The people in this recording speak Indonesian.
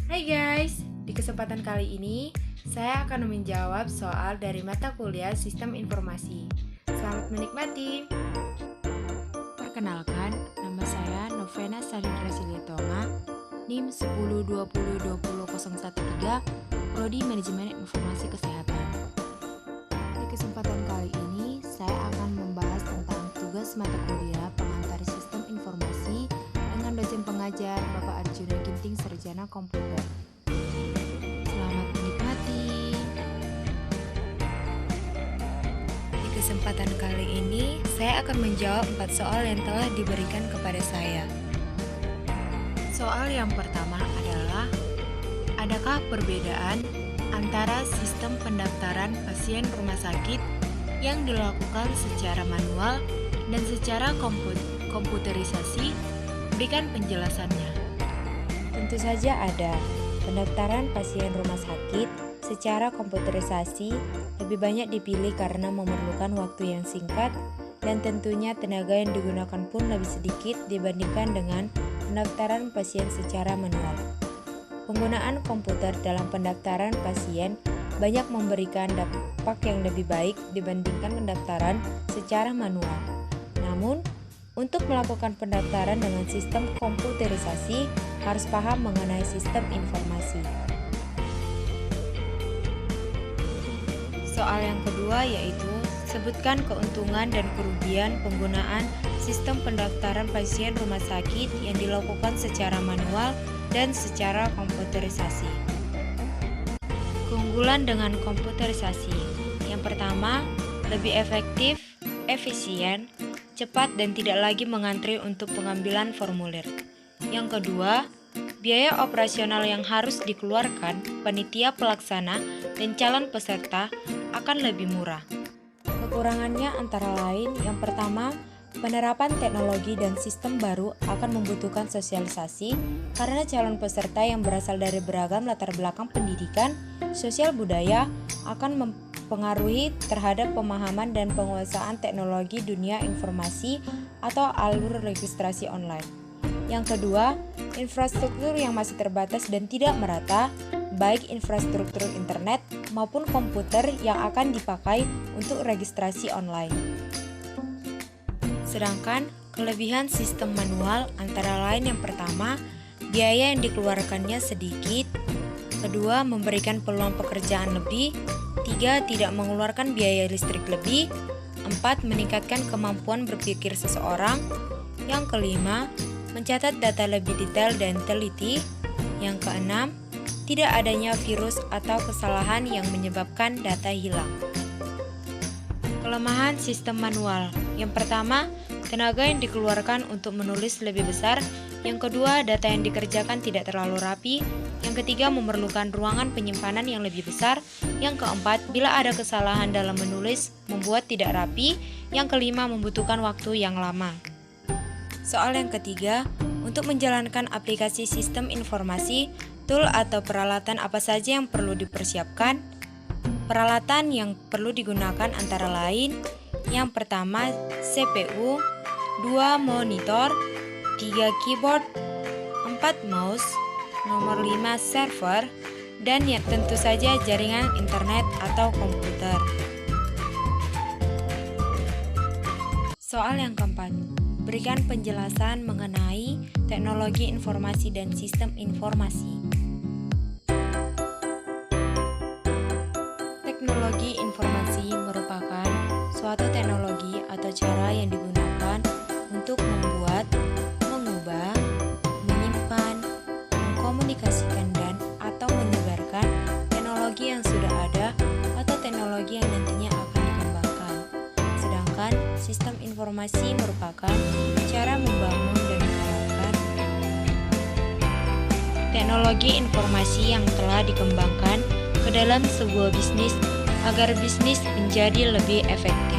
Hai guys, di kesempatan kali ini saya akan menjawab soal dari mata kuliah Sistem Informasi. Selamat menikmati. Perkenalkan, nama saya Novena Salindra Silietonga, NIM 1020200113, Prodi Manajemen Informasi Kesehatan. Di kesempatan kali ini, saya akan membahas tentang tugas mata kuliah pengantar Sistem Informasi dengan dosen pengajar Bapak Arjuna Ginting Sarjana Komputer. Selamat menikmati. Di kesempatan kali ini saya akan menjawab 4 soal yang telah diberikan kepada saya. Soal yang pertama adalah, adakah perbedaan antara sistem pendaftaran pasien rumah sakit yang dilakukan secara manual dan secara komputerisasi? Berikan penjelasannya. Tentu saja ada. Pendaftaran pasien rumah sakit secara komputerisasi lebih banyak dipilih karena memerlukan waktu yang singkat dan tentunya tenaga yang digunakan pun lebih sedikit dibandingkan dengan pendaftaran pasien secara manual. Penggunaan komputer dalam pendaftaran pasien banyak memberikan dampak yang lebih baik dibandingkan pendaftaran secara manual. Namun, untuk melakukan pendaftaran dengan sistem komputerisasi, harus paham mengenai sistem informasi. Soal yang kedua yaitu, sebutkan keuntungan dan kerugian penggunaan sistem pendaftaran pasien rumah sakit yang dilakukan secara manual dan secara komputerisasi. Keunggulan dengan komputerisasi. Yang pertama, lebih efektif, efisien, cepat dan tidak lagi mengantri untuk pengambilan formulir. Yang kedua, biaya operasional yang harus dikeluarkan panitia pelaksana dan calon peserta akan lebih murah. Kekurangannya antara lain, yang pertama, penerapan teknologi dan sistem baru akan membutuhkan sosialisasi karena calon peserta yang berasal dari beragam latar belakang pendidikan, sosial budaya akan mempengaruhi terhadap pemahaman dan penguasaan teknologi dunia informasi atau alur registrasi online. Yang kedua, infrastruktur yang masih terbatas dan tidak merata, baik infrastruktur internet maupun komputer yang akan dipakai untuk registrasi online. Sedangkan kelebihan sistem manual antara lain yang pertama, biaya yang dikeluarkannya sedikit, kedua, memberikan peluang pekerjaan lebih, tiga, tidak mengeluarkan biaya listrik lebih, empat, meningkatkan kemampuan berpikir seseorang, yang kelima, mencatat data lebih detail dan teliti, yang keenam, tidak adanya virus atau kesalahan yang menyebabkan data hilang. Kelemahan sistem manual. Yang pertama, tenaga yang dikeluarkan untuk menulis lebih besar. Yang kedua, data yang dikerjakan tidak terlalu rapi. Yang ketiga, memerlukan ruangan penyimpanan yang lebih besar. Yang keempat, bila ada kesalahan dalam menulis, membuat tidak rapi. Yang kelima, membutuhkan waktu yang lama. Soal yang ketiga, untuk menjalankan aplikasi sistem informasi, tool atau peralatan apa saja yang perlu dipersiapkan? Peralatan yang perlu digunakan antara lain, yang pertama CPU, 2 monitor, 3 keyboard, 4 mouse, nomor 5 server, dan ya tentu saja jaringan internet atau komputer. Soal yang keempat, berikan penjelasan mengenai teknologi informasi dan sistem informasi. Teknologi informasi merupakan suatu teknologi atau cara yang digunakan untuk membuat, mengubah, menyimpan, mengkomunikasikan dan atau menyebarkan teknologi yang sudah ada atau teknologi yang nantinya akan dikembangkan. Sedangkan sistem informasi merupakan cara membangun dan menerapkan teknologi informasi yang telah dikembangkan ke dalam sebuah bisnis agar bisnis menjadi lebih efektif.